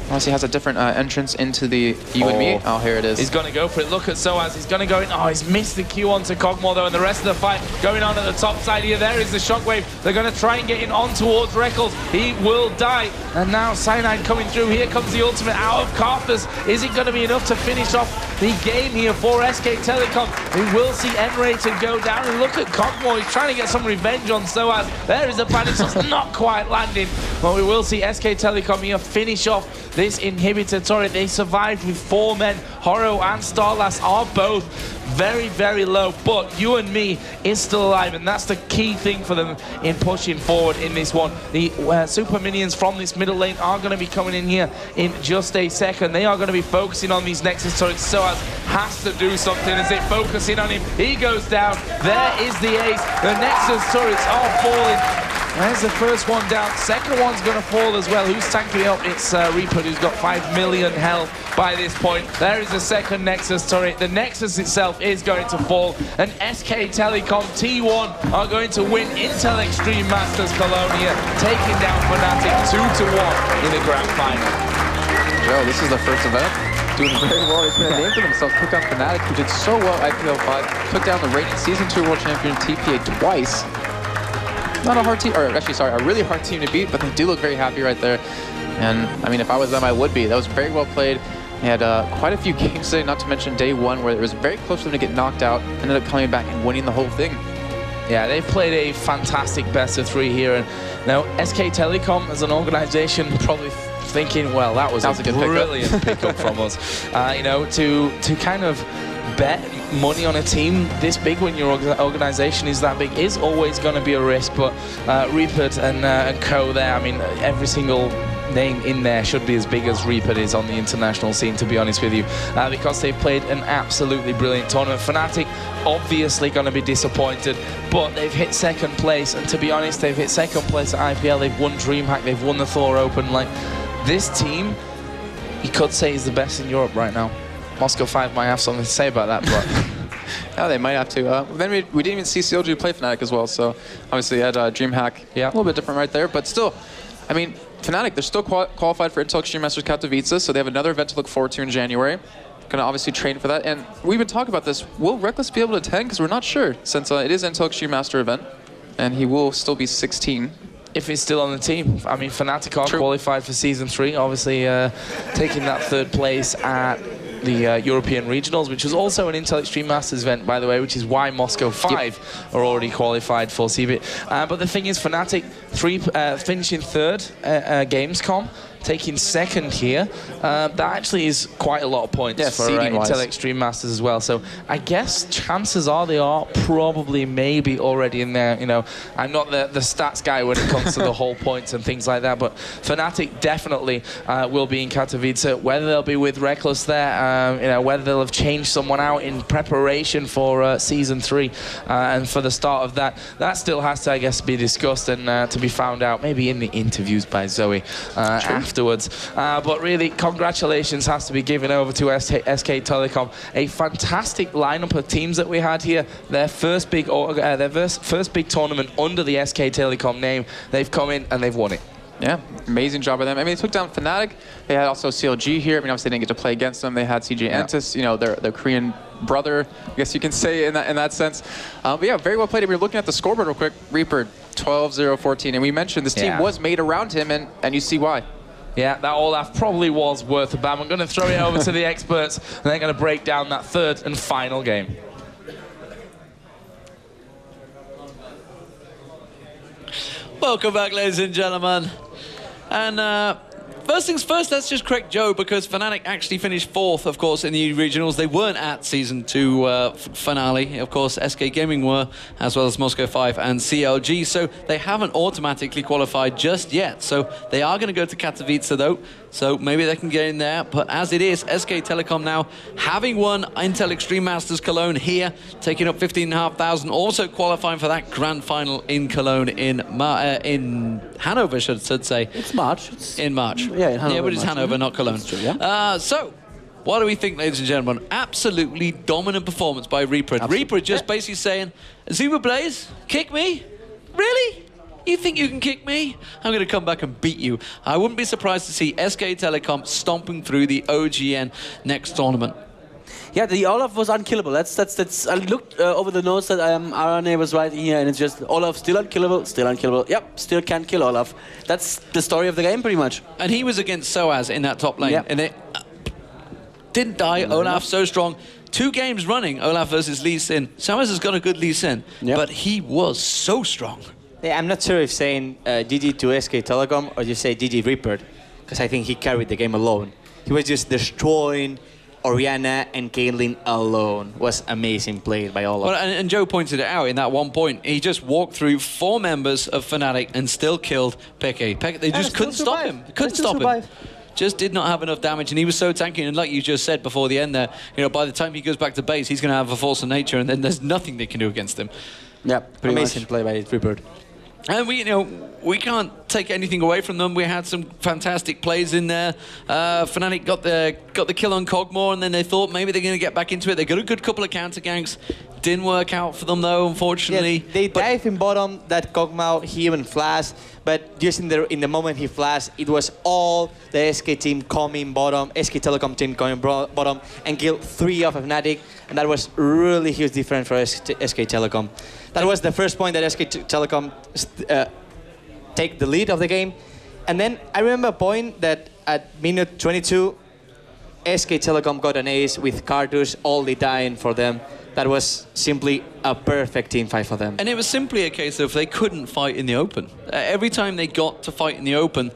Obviously has a different entrance into the you and me. Oh, here it is. He's going to go for it. Look at Soaz. He's going to go in. Oh, he's missed the Q onto Cogmore, though, and the rest of the fight going on at the top side here. There is the Shockwave. They're going to try and get in on towards Reckles. He will die. And now Cyanide coming through. Here comes the ultimate out of Carthus. Is it going to be enough to finish off the game here for SK Telecom? We will see N-Rated go down. And look at Cogmore. He's trying to get some revenge on Soaz. There is a panic shot. Not quite landing. But we will see SK Telecom here finish off this inhibitor turret. They survived with 4 men. Horo and Starlass are both very, very low, but you and me is still alive, and that's the key thing for them in pushing forward in this one. The super minions from this middle lane are going to be coming in here in just a second. They are going to be focusing on these Nexus turrets. Soaz has to do something as they focus in on him. He goes down. There is the ace. The Nexus turrets are falling. There's the first one down. Second one's going to fall as well. Who's tanking up? It's Reaper, who's got 5 million health by this point. There is the second Nexus turret. The Nexus itself is going to fall. And SK Telecom T1 are going to win Intel Extreme Masters Cologne, taking down fnatic 2-1 in the grand final. Joe, this is the first event. Doing very well. He's made a name for themselves. Took down fnatic, who did so well IPL 5. Took down the reigning Season 2 World Champion TPA twice. Not a hard team, or actually, sorry, a really hard team to beat, but they do look very happy right there. And, I mean, if I was them, I would be. That was very well played. They had quite a few games today, not to mention day 1, where it was very close for them to get knocked out. Ended up coming back and winning the whole thing. Yeah, they've played a fantastic best-of-3 here. And now, SK Telecom, as an organization, probably thinking, well, that was a brilliant pickup from us. You know, to kind of bet money on a team this big when your organization is that big is always going to be a risk, but Reapert and co there, I mean, every single name in there should be as big as Reapert is on the international scene, to be honest with you, because they've played an absolutely brilliant tournament. fnatic obviously going to be disappointed, but they've hit second place, and to be honest, they've hit second place at IPL. They've won DreamHack, they've won the Thor Open. Like, this team, you could say, is the best in Europe right now. Moscow 5 might have something to say about that, but yeah, they might have to. Then we didn't even see CLG play fnatic as well, so obviously at DreamHack, a little bit different right there, but still, I mean, fnatic, they're still qualified for Intel Extreme Masters Katowice, so they have another event to look forward to in January. Going to obviously train for that, and we've been talking about this. Will Reckless be able to attend? Because we're not sure, since it is Intel Extreme Master event, and he will still be 16. If he's still on the team. I mean, fnatic are qualified for Season 3, obviously taking that 3rd place at the European Regionals, which was also an Intel Extreme Masters event, by the way, which is why Moscow 5 are already qualified for CBIT. But the thing is, fnatic finishing 3rd at Gamescom, taking 2nd here. That actually is quite a lot of points for Intel Extreme Masters as well. So I guess chances are they are probably maybe already in there. You know, I'm not the stats guy when it comes to the whole points and things like that, but fnatic definitely will be in Katowice. Whether they'll be with Reckless there, you know, whether they'll have changed someone out in preparation for Season 3 and for the start of that, that still has to, I guess, be discussed and to be found out maybe in the interviews by Zoe afterwards. But really, congratulations has to be given over to SK Telecom. A fantastic lineup of teams that we had here. Their first big tournament under the SK Telecom name. They've come in and they've won it. Yeah, amazing job by them. I mean, they took down fnatic. They had also CLG here. I mean, obviously they didn't get to play against them. They had CJ Entis, you know, their Korean brother, I guess you can say in that sense. But yeah, very well played. We were looking at the scoreboard real quick. Reaper, 12-0-14. And we mentioned this team was made around him, and you see why. Yeah, that Olaf probably was worth a bam. I'm going to throw it over to the experts, and they're going to break down that 3rd and final game. Welcome back, ladies and gentlemen. And first things first, let's just correct Joe, because fnatic actually finished 4th, of course, in the regionals. They weren't at Season 2 finale. Of course, SK Gaming were, as well as Moscow 5 and CLG, so they haven't automatically qualified just yet. So they are going to go to Katowice, though, so maybe they can get in there. But as it is, SK Telecom now, having won Intel Extreme Masters Cologne here, taking up 15,500, also qualifying for that grand final in Cologne in Hanover, should say. It's March. In March. Yeah, in Hanover. Yeah, but it's Hanover, not Cologne. True, yeah. So, what do we think, ladies and gentlemen? Absolutely dominant performance by Reaper. Reaper just basically saying, Zuma Blaze, kick me? Really? You think you can kick me? I'm going to come back and beat you. I wouldn't be surprised to see SK Telecom stomping through the OGN next tournament. Yeah, the Olaf was unkillable. That's. I looked over the notes that RNA was right here, and it's just Olaf still unkillable, still unkillable. Yep, still can't kill Olaf. That's the story of the game, pretty much. And he was against Soaz in that top lane, yep. and it didn't die. Olaf so strong. 2 games running, Olaf versus Lee Sin. Soaz has got a good Lee Sin, but he was so strong. Yeah, I'm not sure if saying GG to SK Telecom or just say GG Reaper, because I think he carried the game alone. He was just destroying Orianna and Caitlyn alone. Was amazing played by Olaf. Well, and Joe pointed it out in that one point. He just walked through 4 members of Fnatic and still killed Peke. They just couldn't stop him. Couldn't stop him. Just did not have enough damage, and he was so tanky. And like you just said before the end there, you know, by the time he goes back to base, he's going to have a force of nature, and then there's nothing they can do against him. Yeah, amazing play by Reaper. And we can't take anything away from them. We had some fantastic plays in there. Fnatic got the kill on Kog'Maw, and then they thought maybe they're going to get back into it. They got a good couple of counter ganks. Didn't work out for them though, unfortunately. Yeah, they dive in bottom. That Kog'Maw, he even flashed, but just in the moment he flashed, it was all the SK team coming bottom, SK Telecom team coming bottom, and killed 3 of Fnatic, and that was really huge difference for SK Telecom. That was the first point that SK Telecom take the lead of the game. And then I remember a point that at minute 22, SK Telecom got an ace with Cartus only dying for them. That was simply a perfect team fight for them. And it was simply a case of they couldn't fight in the open. Every time they got to fight in the open,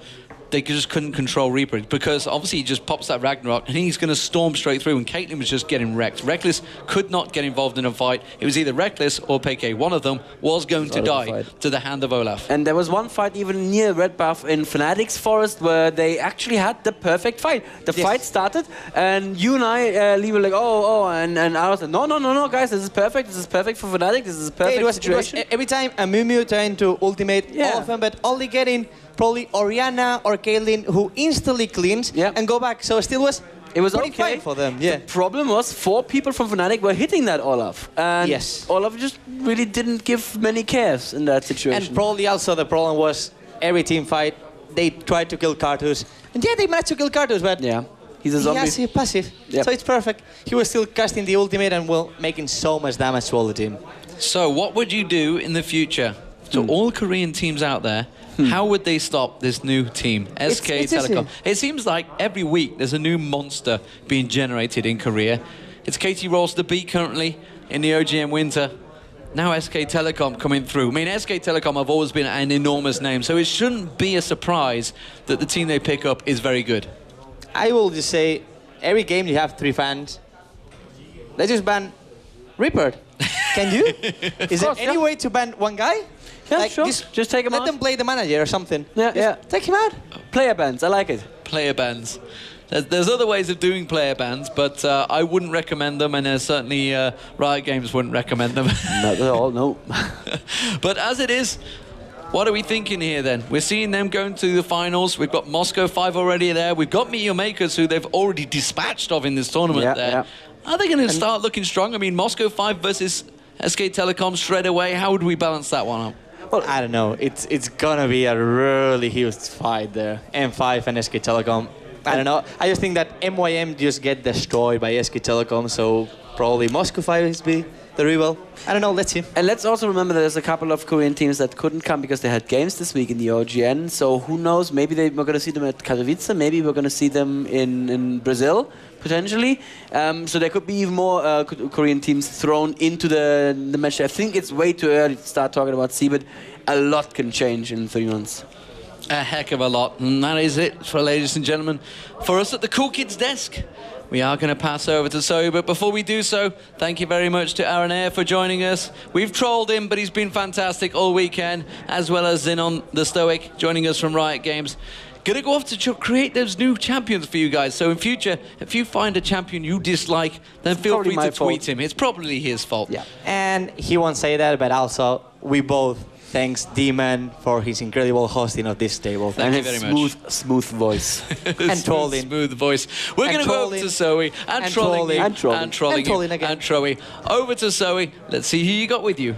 they just couldn't control Reaper, because obviously he just pops that Ragnarok and he's going to storm straight through, and Caitlyn was just getting wrecked. Reckless could not get involved in a fight. It was either Reckless or Peke. One of them was going to die to the hand of Olaf. And there was one fight even near Red Buff in Fnatic's Forest where they actually had the perfect fight. The fight started, and you and I, Lee, were like, and I was like, no, guys, this is perfect for Fnatic. This is a perfect situation. It was every time a Mumu trying to ultimate all of them, but only getting probably Orianna or Caitlyn, who instantly cleans and go back. So it was okay fine for them. Yeah. The problem was 4 people from Fnatic were hitting that Olaf. And Olaf just really didn't give many cares in that situation. And probably also the problem was every team fight, they tried to kill Cartus. And yeah, they managed to kill Cartus, but he's a zombie. He has a passive. So it's perfect. He was still casting the ultimate and making so much damage to all the team. So what would you do in the future to all Korean teams out there? How would they stop this new team, SK Telecom? It seems like every week there's a new monster being generated in Korea. It's KT Rolls the beat currently in the OGM Winter. Now SK Telecom coming through. I mean, SK Telecom have always been an enormous name, so it shouldn't be a surprise that the team they pick up is very good. I will just say, every game you have 3 fans. Let's just ban Reaper. Can you? Is there any way to ban one guy? Yeah, like, sure. Just take him out. Let them play the manager or something. Yeah. Take him out. Player bans, I like it. Player bans. There's other ways of doing player bans, but I wouldn't recommend them, and certainly Riot Games wouldn't recommend them. Not at all, no. But as it is, what are we thinking here then? We're seeing them going to the finals. We've got Moscow 5 already there. We've got Meteor Makers, who they've already dispatched of in this tournament there. Are they going to start looking strong? I mean, Moscow 5 versus SK Telecom straight away. How would we balance that one up? Well, I don't know. It's gonna be a really huge fight there. M5 and SK Telecom. I don't know. I just think that MYM just get destroyed by SK Telecom, so probably Moscow 5 is the rival. I don't know. Let's see. And let's also remember that there's a couple of Korean teams that couldn't come because they had games this week in the OGN. So who knows? Maybe we're going to see them at Katowice. Maybe we're going to see them in Brazil, potentially. So there could be even more Korean teams thrown into the match. I think it's way too early to start talking about C, but a lot can change in 3 months. A heck of a lot. And that is it, for ladies and gentlemen. For us at the Cool Kids desk, we are going to pass over to Zoe, but before we do so, thank you very much to Aaron Air for joining us. We've trolled him, but he's been fantastic all weekend, as well as Zinon the Stoic joining us from Riot Games. Gonna go off to create those new champions for you guys. So in future, if you find a champion you dislike, then feel free to tweet him. It's probably his fault. Yeah. And he won't say that, but also we both thanks Demon for his incredible hosting of this table. Thank you very much. Smooth voice. And trolling. Smooth voice. We're going to go over to Zoe and trolling. And trolling. Over to Zoe. Let's see who you got with you.